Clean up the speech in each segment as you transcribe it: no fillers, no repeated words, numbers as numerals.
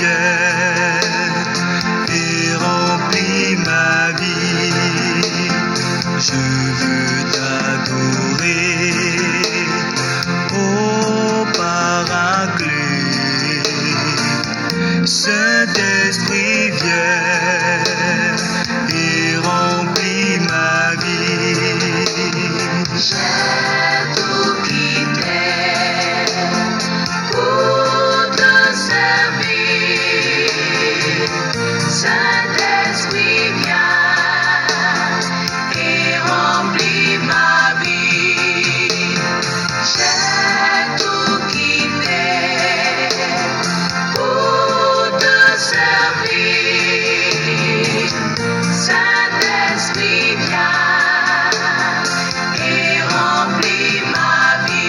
rivière et remplis ma vie. Je veux t'adorer, ô Paraclet. Saint-Esprit, viens et remplis ma vie. J'ai tout quitté pour te servir. Saint-Esprit, viens et remplis ma vie. J'ai tout quitté pour te servir. Saint-Esprit, viens et remplis ma vie.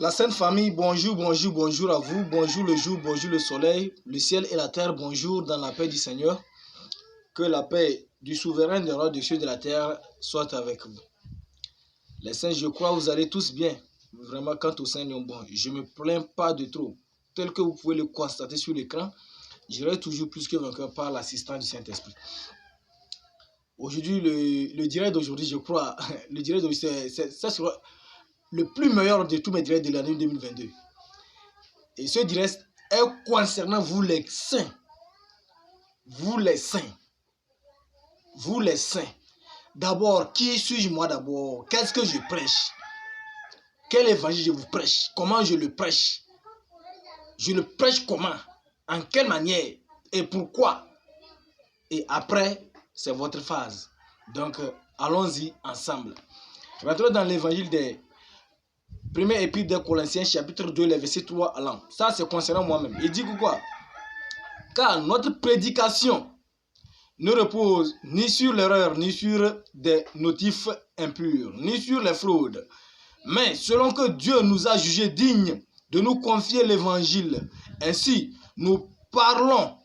La Sainte Famille, bonjour, bonjour, bonjour à vous. Bonjour le jour, bonjour le soleil, le ciel et la terre, bonjour dans la paix du Seigneur. Que la paix du souverain des rois des cieux de la terre soit avec vous. Les saints, je crois, vous allez tous bien. Vraiment, quant aux saints, bon, je ne me plains pas de trop. Tel que vous pouvez le constater sur l'écran, j'irai toujours plus que vainqueur par l'assistance du Saint-Esprit. Aujourd'hui, le direct d'aujourd'hui, je crois, le direct d'aujourd'hui, ça sera le plus meilleur de tous mes directs de l'année 2022. Et ce direct est concernant vous les saints. Vous les saints. Vous les saints. D'abord, qui suis-je moi d'abord? Qu'est-ce que je prêche? Quel évangile je vous prêche? Comment je le prêche? Je le prêche comment? En quelle manière? Et pourquoi? Et après, c'est votre phase. Donc, allons-y ensemble. Rentrons dans l'évangile des premier épître des Colossiens, chapitre 2, les versets 3 à l'an. Ça, c'est concernant moi-même. Il dit quoi? Car notre prédication ne repose ni sur l'erreur, ni sur des motifs impurs, ni sur les fraudes. Mais selon que Dieu nous a jugés dignes de nous confier l'évangile, ainsi nous parlons,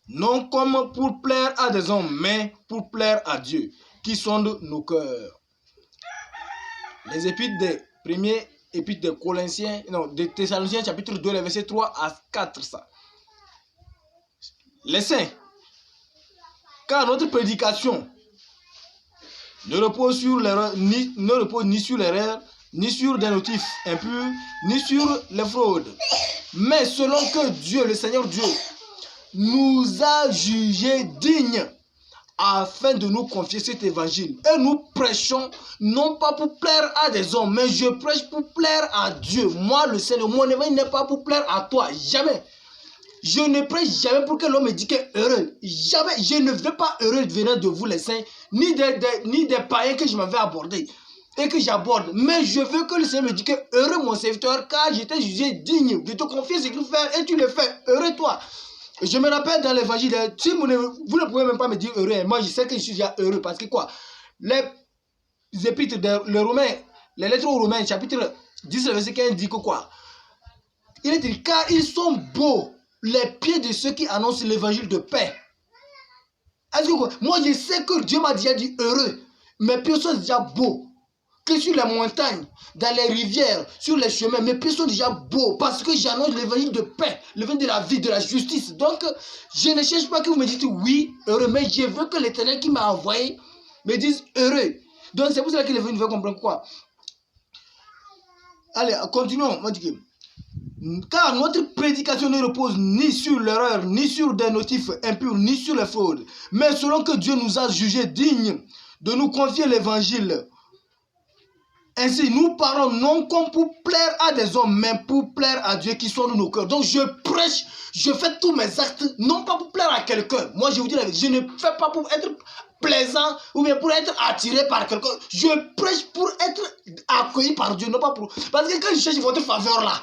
non comme pour plaire à des hommes, mais pour plaire à Dieu, qui sonde nos cœurs. Les épîtres des premiers épître de Colossiens, non, de Thessaloniciens chapitre 2, les versets 3 à 4, ça. Les saints, car notre prédication ne repose sur l'erreur, ni sur l'erreur, ni sur des motifs impurs, ni sur les fraudes. Mais selon que Dieu, le Seigneur Dieu, nous a jugés dignes afin de nous confier cet évangile. Et nous prêchons non pas pour plaire à des hommes, mais je prêche pour plaire à Dieu. Moi, le Seigneur, mon évangile n'est pas pour plaire à toi. Jamais. Je ne prêche jamais pour que l'homme me dise que heureux. Jamais. Je ne veux pas heureux venant de vous les saints, ni des païens que je m'avais abordé et que j'aborde. Mais je veux que le Seigneur me dise que heureux mon serviteur, car j'étais jugé digne de te confier ce qu'il fait et tu le fais. Heureux toi. Je me rappelle dans l'évangile, si vous ne pouvez même pas me dire heureux, moi je sais que je suis déjà heureux parce que quoi? Les épîtres les Romains, les lettres aux Romains, chapitre 10, verset 15 dit que quoi? Il est dit, car ils sont beaux, les pieds de ceux qui annoncent l'évangile de paix. Est-ce que quoi? Moi je sais que Dieu m'a déjà dit heureux, mes pieds sont déjà beaux. Que sur les montagnes, dans les rivières, sur les chemins, mes pieds sont déjà beaux parce que j'annonce l'évangile de paix, l'évangile de la vie, de la justice. Donc, je ne cherche pas que vous me dites oui, heureux, mais je veux que l'Éternel qui m'a envoyé me dise heureux. Donc, c'est pour cela que l'évangile veut comprendre quoi. Allez, continuons. Car notre prédication ne repose ni sur l'erreur, ni sur des motifs impurs, ni sur les fraudes, mais selon que Dieu nous a jugés dignes de nous confier l'évangile. Ainsi, nous parlons non comme pour plaire à des hommes, mais pour plaire à Dieu qui sonde nos cœurs. Donc, je prêche, je fais tous mes actes, non pas pour plaire à quelqu'un. Moi, je vous dis la vérité, je ne fais pas pour être plaisant ou bien pour être attiré par quelqu'un. Je prêche pour être accueilli par Dieu, non pas pour... Parce que quand je cherche votre faveur là,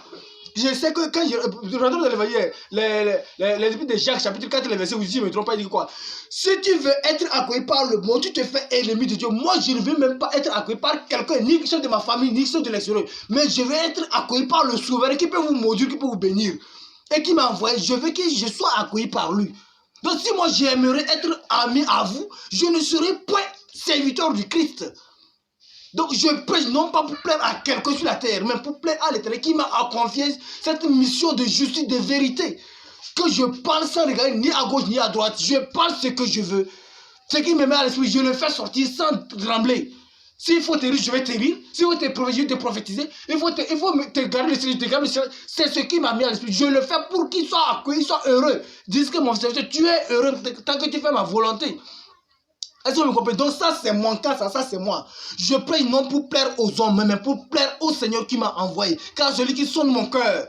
Je sais que quand je rentre dans l'évangile, les épîtres de Jacques, chapitre 4, le verset 8, je ne me trompe pas, il dit quoi? Si tu veux être accueilli par le monde, tu te fais ennemi de Dieu. Moi, je ne veux même pas être accueilli par quelqu'un, ni qui soit de ma famille, ni qui soit de l'extérieur. Mais je veux être accueilli par le souverain qui peut vous maudire, qui peut vous bénir. Et qui m'a envoyé. Je veux que je sois accueilli par lui. Donc si moi j'aimerais être ami à vous, je ne serai point serviteur du Christ. Donc je prêche non pas pour plaire à quelqu'un sur la terre, mais pour plaire à l'Éternel qui m'a confié cette mission de justice, de vérité. Que je parle sans regarder ni à gauche ni à droite. Je parle ce que je veux. Ce qui me met à l'esprit, je le fais sortir sans trembler. S'il faut te rire, je vais te rire. S'il faut te prophétiser, je vais te prophétiser. Il faut te garder le silence, te garder le silence. C'est ce qui m'a mis à l'esprit. Je le fais pour qu'il soit accueilli, soit heureux. Dis que mon serviteur, tu es heureux tant que tu fais ma volonté. Est-ce que vous me comprenez? Donc ça c'est mon cas, ça c'est moi. Je prie non pour plaire aux hommes, mais pour plaire au Seigneur qui m'a envoyé. Car celui qui sonne mon cœur,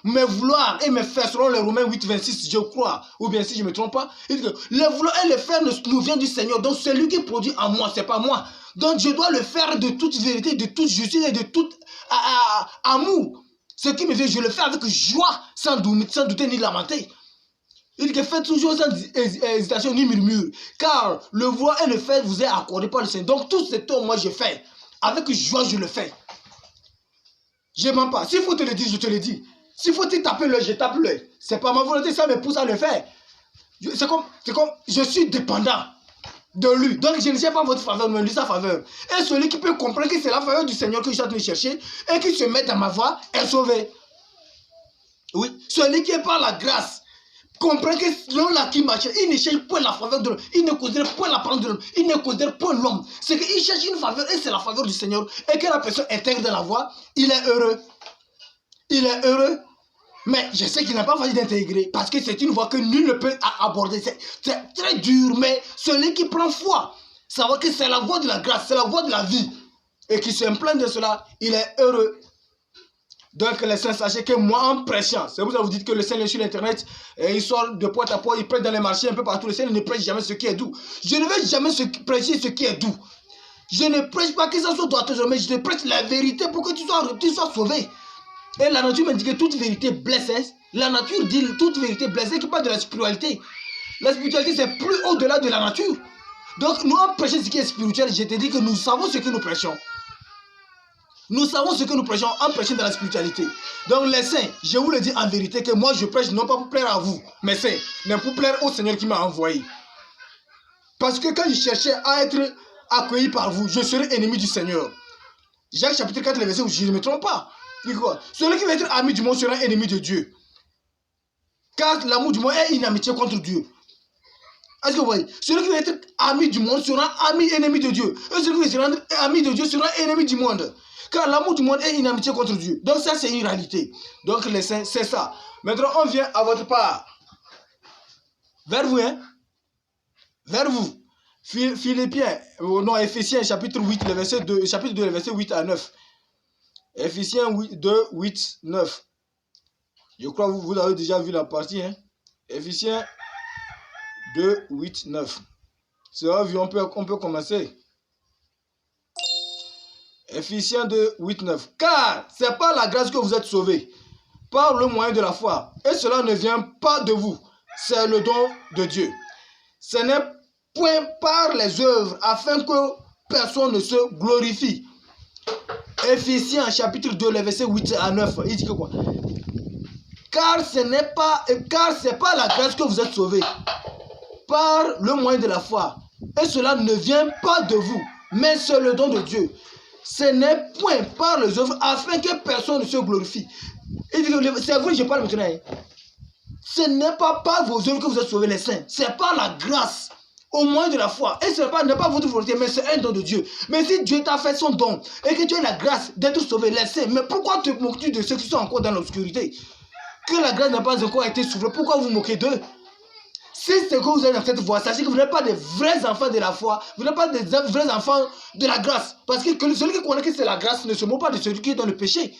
mes vouloirs et mes faire, selon les Romains 8, 26, je crois, ou bien si je ne me trompe pas, il dit que les vouloirs et les faire nous viennent du Seigneur. Donc celui qui produit en moi, ce n'est pas moi. Donc je dois le faire de toute vérité, de toute justice et de tout amour. Ce qui me vient, je le fais avec joie, sans douter ni lamenter. Il dit que faites toujours sans hésitation ni murmure, car le voir et le faire vous est accordé par le Seigneur. Donc tout ce temps, moi je fais. Avec joie, je le fais. Je ne mens pas. S'il faut te le dire, je te le dis. S'il faut te taper l'œil, je tape l'œil. Ce n'est pas ma volonté, ça me pousse à le faire. C'est comme je suis dépendant de lui. Donc je ne cherche pas votre faveur, mais lui sa faveur. Et celui qui peut comprendre que c'est la faveur du Seigneur que je suis en train de chercher et qui se met dans ma voie est sauvé. Oui. Celui qui est par la grâce comprend que selon la qui marche, il ne cherche point la faveur de l'homme, il ne considère point la parole de l'homme, il ne considère point l'homme. C'est qu'il cherche une faveur et c'est la faveur du Seigneur. Et que la personne intègre dans la voie, il est heureux. Il est heureux. Mais je sais qu'il n'a pas facile d'intégrer parce que c'est une voie que nul ne peut aborder. C'est très dur, mais celui qui prend foi, savoir que c'est la voie de la grâce, c'est la voie de la vie et qui s'implante de cela, il est heureux. Donc les saints, sachez que moi en prêchant, c'est pour ça que vous dites que le Seigneur sur l'internet, il sort de porte à porte, il prêche dans les marchés un peu partout. Le Seigneur ne prêche jamais ce qui est doux. Je ne vais jamais prêcher ce qui est doux. Je ne prêche pas que ça soit douteux, mais je te prêche la vérité pour que tu sois sauvé. Et la nature me dit que toute vérité blesse. La nature dit toute vérité blesse, qui parle de la spiritualité. La spiritualité c'est plus au-delà de la nature. Donc nous en prêchant ce qui est spirituel, je te dis que nous savons ce que nous prêchons. Nous savons ce que nous prêchons en prêchant dans la spiritualité. Donc les saints, je vous le dis en vérité que moi je prêche non pas pour plaire à vous, mais c'est pour plaire au Seigneur qui m'a envoyé. Parce que quand je cherchais à être accueilli par vous, je serais ennemi du Seigneur. Jacques chapitre 4, le verset où je ne me trompe pas. Il dit quoi? Celui qui veut être ami du monde sera ennemi de Dieu. Car l'amour du monde est une amitié contre Dieu. Est-ce que vous voyez? Celui qui veut être ami du monde sera ennemi de Dieu. Et celui qui veut être ami de Dieu sera ennemi du monde. Car l'amour du monde est une amitié contre Dieu. Donc ça c'est une réalité. Donc les saints, c'est ça. Maintenant on vient à votre part. Vers vous, hein? Vers vous. Philippiens, non, Éphésiens chapitre 8, le verset 2, chapitre 2, le verset 8 à 9. Éphésiens 2, 8, 9. Je crois que vous avez déjà vu la partie. Hein? Éphésiens 2, 8, 9. C'est vrai, on peut commencer. Éphésiens 2, 8, 9. Car c'est par la grâce que vous êtes sauvés, par le moyen de la foi. Et cela ne vient pas de vous, c'est le don de Dieu. Ce n'est point par les œuvres, afin que personne ne se glorifie. Éphésiens chapitre 2, le verset 8 à 9. Il dit que quoi? Car c'est par la grâce que vous êtes sauvés, par le moyen de la foi. Et cela ne vient pas de vous, mais c'est le don de Dieu. Ce n'est point par les œuvres, afin que personne ne se glorifie. Il dit que c'est vrai, je parle maintenant. Hein. Ce n'est pas par vos œuvres que vous êtes sauvés, les saints. C'est par la grâce, au moyen de la foi. Et ce n'est pas votre volonté, mais c'est un don de Dieu. Mais si Dieu t'a fait son don, et que tu as la grâce d'être sauvé, les saints, mais pourquoi te moques-tu de ceux qui sont encore dans l'obscurité? Que la grâce n'a pas encore été soufflée, pourquoi vous moquez d'eux? Si c'est que vous êtes dans cette voie, sachez que vous n'êtes pas des vrais enfants de la foi, vous n'êtes pas des vrais enfants de la grâce. Parce que celui qui connaît que c'est la grâce ne se moque pas de celui qui est dans le péché.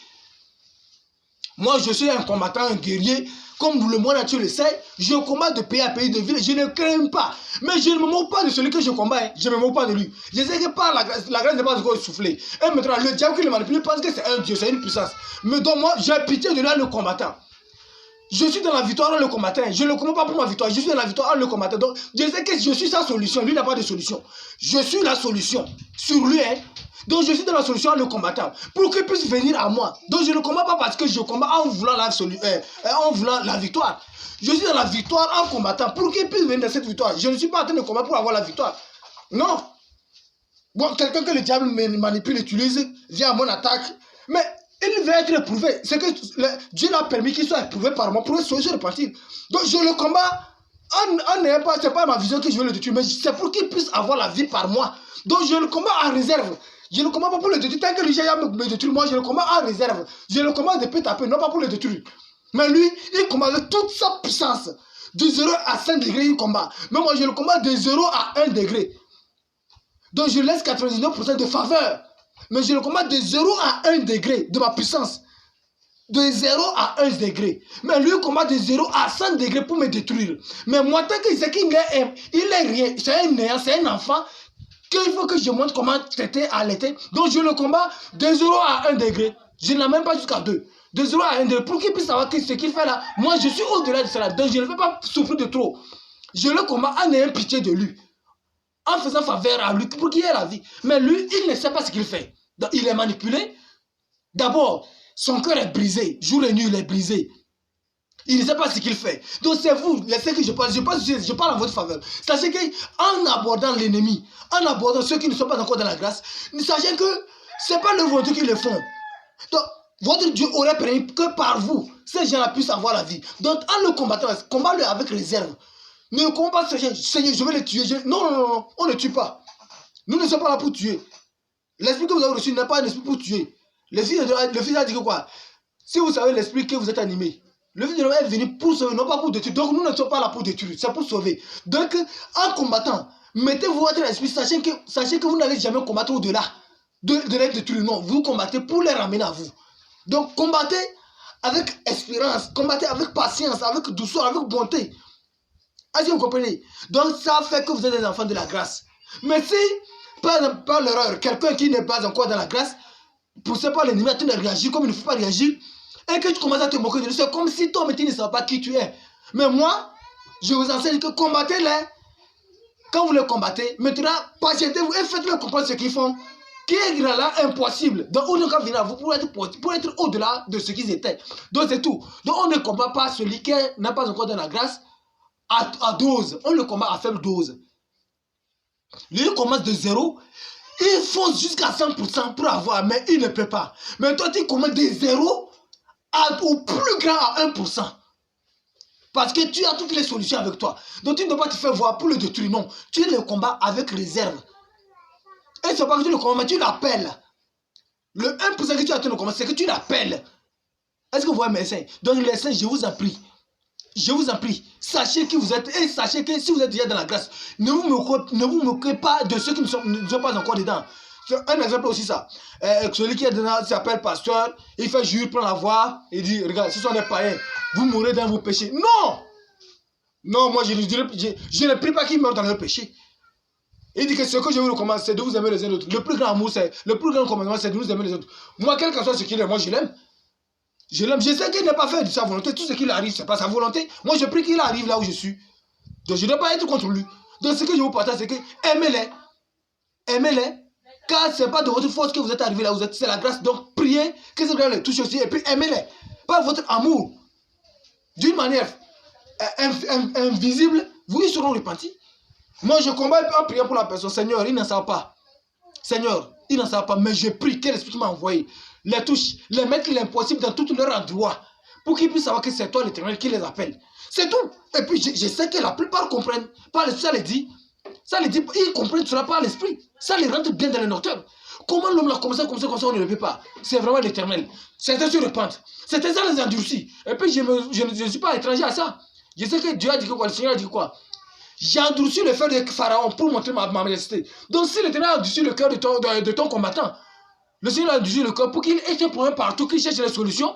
Moi, je suis un combattant, un guerrier. Comme le monde entier le sait, je combats de pays à pays de ville. Je ne crains pas. Mais je ne me moque pas de celui que je combats. Hein. Je ne me moque pas de lui. Je sais que par la grâce n'est pas encore soufflée. Et maintenant, le diable qui le manipule pense que c'est un Dieu, c'est une puissance. Mais donc moi, j'ai pitié de lui, le combattant. Je suis dans la victoire en le combattant. Je ne le combats pas pour ma victoire. Je suis dans la victoire en le combattant. Donc, je sais que je suis sa solution. Lui n'a pas de solution. Je suis la solution. Sur lui, hein. Donc, je suis dans la solution en le combattant. Pour qu'il puisse venir à moi. Donc, je ne le combats pas parce que je combats en voulant la victoire. Je suis dans la victoire en combattant. Pour qu'il puisse venir dans cette victoire. Je ne suis pas en train de combattre pour avoir la victoire. Non. Bon, quelqu'un que le diable manipule, utilise, vient à mon attaque. Mais il veut être éprouvé. C'est que Dieu l'a permis qu'il soit éprouvé par moi pour se repentir. Donc je le combats en n'ayant pas, c'est pas ma vision que je veux le détruire, mais c'est pour qu'il puisse avoir la vie par moi. Donc je le combats en réserve. Je ne le combats pas pour le détruire. Tant que lui j'ai me détruire, moi je le combats en réserve. Je le combats de peu à peu, non pas pour le détruire. Mais lui, il combat avec toute sa puissance. De 0 à 5 degrés, il combat. Mais moi je le combats de 0 à 1 degré. Donc je laisse 99% de faveur. Mais je le combats de 0 à 1 degré de ma puissance. De 0 à 1 degré. Mais lui combat de 0 à 100 degrés pour me détruire. Mais moi, tant qu'il sait qu'il est rien, c'est un néant, c'est un enfant, qu'il faut que je montre comment traiter à l'été. Donc je le combats de 0 à 1 degré. Je n'en même pas jusqu'à 2. De 0 à 1 degré. Pour qu'il puisse savoir que ce qu'il fait là, moi je suis au-delà de cela. Donc je ne vais pas souffrir de trop. Je le combats en ayant pitié de lui. En faisant faveur à lui pour qu'il ait la vie. Mais lui, il ne sait pas ce qu'il fait. Donc, il est manipulé. D'abord, son cœur est brisé. Jour et nuit, il est brisé. Il ne sait pas ce qu'il fait. Donc c'est vous, laissez que je parle. Je parle en votre faveur. Sachez qu'en abordant l'ennemi, en abordant ceux qui ne sont pas encore dans la grâce, sachez que ce n'est pas le vôtre qui le font. Donc, votre Dieu aurait permis que par vous, ces gens-là puissent avoir la vie. Donc, en le combattant, combat-le avec réserve. Ne combat pas ces gens. Seigneur, je vais les tuer. Non, non, non, on ne tue pas. Nous ne sommes pas là pour tuer. L'esprit que vous avez reçu n'est pas un esprit pour tuer. Le fils a dit que quoi? Si vous savez l'esprit que vous êtes animé, le fils de l'homme est venu pour sauver, non pas pour détruire. Donc nous ne sommes pas là pour détruire, c'est pour sauver. Donc en combattant, mettez-vous votre esprit, sachez que vous n'allez jamais combattre au-delà de les détruire. Non, vous combattez pour les ramener à vous. Donc combattez avec espérance, combattez avec patience, avec douceur, avec bonté. Est-ce que vous comprenez? Donc ça fait que vous êtes des enfants de la grâce. Mais si, par l'erreur, quelqu'un qui n'est pas encore dans la grâce, poussé par l'ennemi à te réagir comme il ne faut pas réagir, et que tu commences à te moquer de lui, c'est comme si toi, tu ne savais pas qui tu es. Mais moi, je vous enseigne que combattez-les. Quand vous les combattez, maintenant, patientez-vous et faites-leur comprendre ce qu'ils font, qui est là impossible. Donc, on ne peut venir à vous pour être au-delà de ce qu'ils étaient. Donc, c'est tout. Donc, on ne combat pas celui qui n'a pas encore dans la grâce à dose. On le combat à faible dose. Lui, il commence de 0. Il fonce jusqu'à 100% pour avoir, mais il ne peut pas. Mais toi, tu commences de 0 au plus grand à 1%. Parce que tu as toutes les solutions avec toi. Donc tu ne dois pas te faire voir pour le détruire, non. Tu le combats avec réserve. Et c'est pas que tu le combats, mais tu l'appelles. Le 1% que tu as en combat, c'est que tu l'appelles. Est-ce que vous voyez mes saints? Donc les saints, je vous en prie. Je vous en prie, sachez qui vous êtes et sachez que si vous êtes déjà dans la grâce, ne vous moquez pas de ceux qui ne sont pas encore dedans. Un exemple aussi ça. Celui qui est dedans s'appelle pasteur, il fait jurer, prend la voix, il dit, regarde, ce sont des païens, vous mourrez dans vos péchés. Non! Non, moi je ne prie pas qu'ils meurent dans leur péché. Il dit que ce que je vous recommande, c'est de vous aimer les uns les autres. Le plus grand amour, le plus grand commandement, c'est de nous aimer les autres. Moi, quel que soit ce qu'il est, moi je l'aime. Je l'aime, je sais qu'il n'est pas fait de sa volonté. Tout ce qui lui arrive, ce n'est pas sa volonté. Moi, je prie qu'il arrive là où je suis. Donc, je ne dois pas être contre lui. Donc, ce que je vous partage, c'est que aimez-les. Aimez-les. Car ce n'est pas de votre force que vous êtes arrivé là où vous êtes. C'est la grâce. Donc, priez que ce grâce les touche aussi. Et puis, aimez-les. Par votre amour. D'une manière invisible, vous y seront repentis. Moi, je combats en priant pour la personne. Seigneur, il n'en savent pas. Seigneur, il n'en savent pas. Mais je prie. Quel esprit m'a envoyé? Les touche, les mettre l'impossible dans tout leur endroit pour qu'ils puissent savoir que c'est toi l'Éternel qui les appelle. C'est tout. Et puis je sais que la plupart comprennent. Par l'esprit, ça les dit, ils comprennent cela par l'esprit. Ça les rentre bien dans les noteurs. Comment l'homme l'a commencé comme ça, on ne le peut pas. C'est vraiment l'Éternel. Certains se repentent. Certains ça les endurcit. Et puis je ne suis pas étranger à ça. Je sais que Dieu a dit quoi, le Seigneur a dit quoi. J'ai endurci le cœur de Pharaon pour montrer ma majesté. Donc si l'Éternel a endurci le cœur de ton combattant, le Seigneur a endurci le cœur pour qu'il ait un problème partout, qu'il cherche les solutions.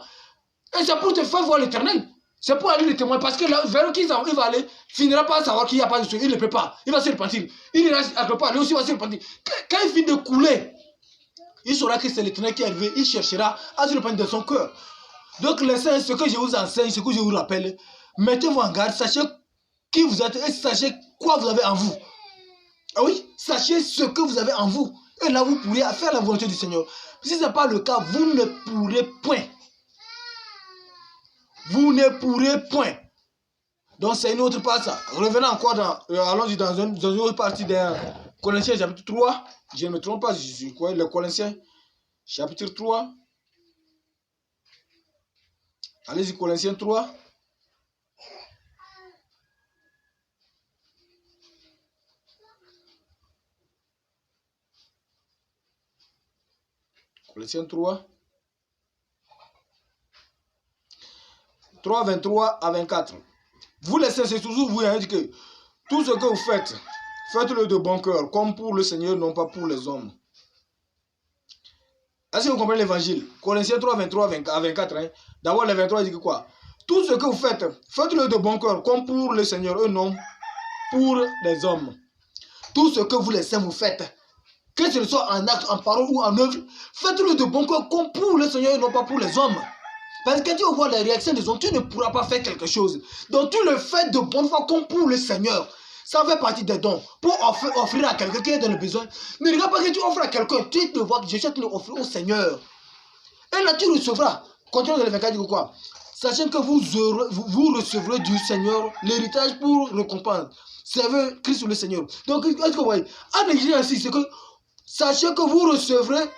Et c'est pour te faire voir l'éternel. C'est pour aller le témoin. Parce que là, vers qui il va aller, finira par savoir qu'il n'y a pas de souci. Il ne peut pas. Il va se repentir. Il ira quelque part. Lui aussi va se repentir. Quand il finit de couler, il saura que c'est l'éternel qui est arrivé. Il cherchera à se repentir de son cœur. Donc, les saints, ce que je vous enseigne, ce que je vous rappelle, mettez-vous en garde. Sachez qui vous êtes et sachez quoi vous avez en vous. Ah oui, sachez ce que vous avez en vous. Et là, vous pourrez faire la volonté du Seigneur. Si ce n'est pas le cas, vous ne pourrez point. Vous ne pourrez point. Donc c'est une autre part ça. Revenons encore allons-y dans une autre partie de Colossiens chapitre 3. Je ne me trompe pas, je crois, le Colossiens chapitre 3. Allez-y, Colossiens 3. Colossiens 3. 3, 23 à 24. Vous les saints, c'est toujours vous, hein, que tout ce que vous faites, faites-le de bon cœur, comme pour le Seigneur, non pas pour les hommes. Est-ce que vous comprenez l'évangile? Colossiens 3, 23 à 24. Hein? D'abord, le 23, il dit que quoi? Tout ce que vous faites, faites-le de bon cœur, comme pour le Seigneur, non pour les hommes. Tout ce que vous les saints vous faites, que ce soit en acte, en parole ou en œuvre, faites-le de bon cœur, comme pour le Seigneur, non pas pour les hommes. Parce que quand tu vas voir les réactions des hommes, tu ne pourras pas faire quelque chose. Donc tu le fais de bonne foi comme pour le Seigneur. Ça fait partie des dons. Pour offrir à quelqu'un qui est dans le besoin. Ne regarde pas que tu offres à quelqu'un. Tu te vois que je cherche à l'offrir au Seigneur. Et là tu recevras. Continuons dans le 24, dit quoi? Sachant que vous recevrez du Seigneur l'héritage pour récompense. Servez Christ le Seigneur. Donc est-ce que vous voyez? En Église ainsi, c'est que sachez que vous recevrez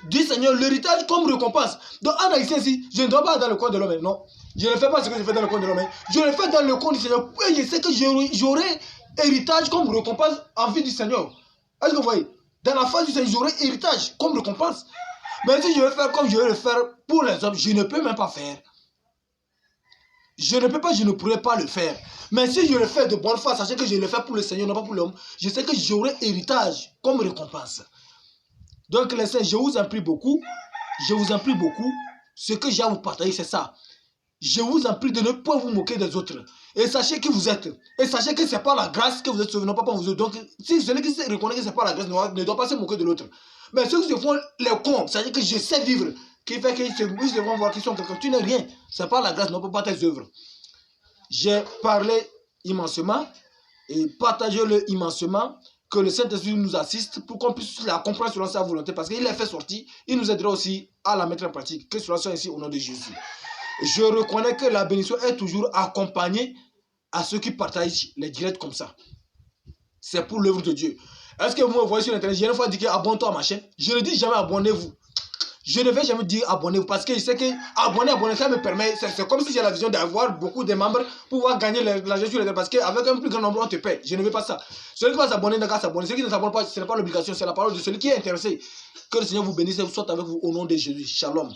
du Seigneur l'héritage comme récompense. Donc en haïtien ici, je ne dois pas dans le coin de l'homme, non. Je ne fais pas ce que je fais dans le coin de l'homme. Je le fais dans le coin du Seigneur. Et je sais que j'aurai héritage comme récompense en vie du Seigneur. Est-ce que vous voyez? Dans la face du Seigneur, j'aurai héritage comme récompense. Mais si je veux faire comme je veux le faire pour les hommes, je ne peux même pas faire. Je ne peux pas, je ne pourrais pas le faire. Mais si je le fais de bonne foi, sachez que je le fais pour le Seigneur, non pas pour l'homme, je sais que j'aurai héritage comme récompense. Donc les saints, je vous en prie beaucoup. Je vous en prie beaucoup. Ce que j'ai à vous partager, c'est ça. Je vous en prie de ne pas vous moquer des autres. Et sachez qui vous êtes. Et sachez que ce n'est pas la grâce que vous êtes sauvés, non pas pour vous autres. Donc, si celui qui reconnaît que ce n'est pas la grâce ne doit pas se moquer de l'autre. Mais ceux qui se font les cons, c'est-à-dire que je sais vivre, qui fait qu'ils se vont voir qu'ils sont quelqu'un. Tu n'es rien. Ce n'est pas la grâce, non pas tes œuvres. J'ai parlé immensément et partagez-le immensément. Que le Saint-Esprit nous assiste pour qu'on puisse la comprendre selon sa volonté. Parce qu'il l'a fait sortir, il nous aidera aussi à la mettre en pratique. Que cela soit ici au nom de Jésus. Je reconnais que la bénédiction est toujours accompagnée à ceux qui partagent les directs comme ça. C'est pour l'œuvre de Dieu. Est-ce que vous me voyez sur Internet? J'ai une fois dit que abonne-toi à ma chaîne. Je ne dis jamais abonnez-vous. Je ne vais jamais dire abonnez-vous parce que je sais que abonner, ça me permet. C'est comme si j'ai la vision d'avoir beaucoup de membres pour pouvoir gagner l'argent sur les parce qu'avec un plus grand nombre, on te paie. Je ne veux pas ça. Celui qui va s'abonner n'a qu'à s'abonner. Celui qui ne s'abonne pas, ce n'est pas l'obligation, c'est la parole de celui qui est intéressé. Que le Seigneur vous bénisse et soit avec vous au nom de Jésus. Shalom.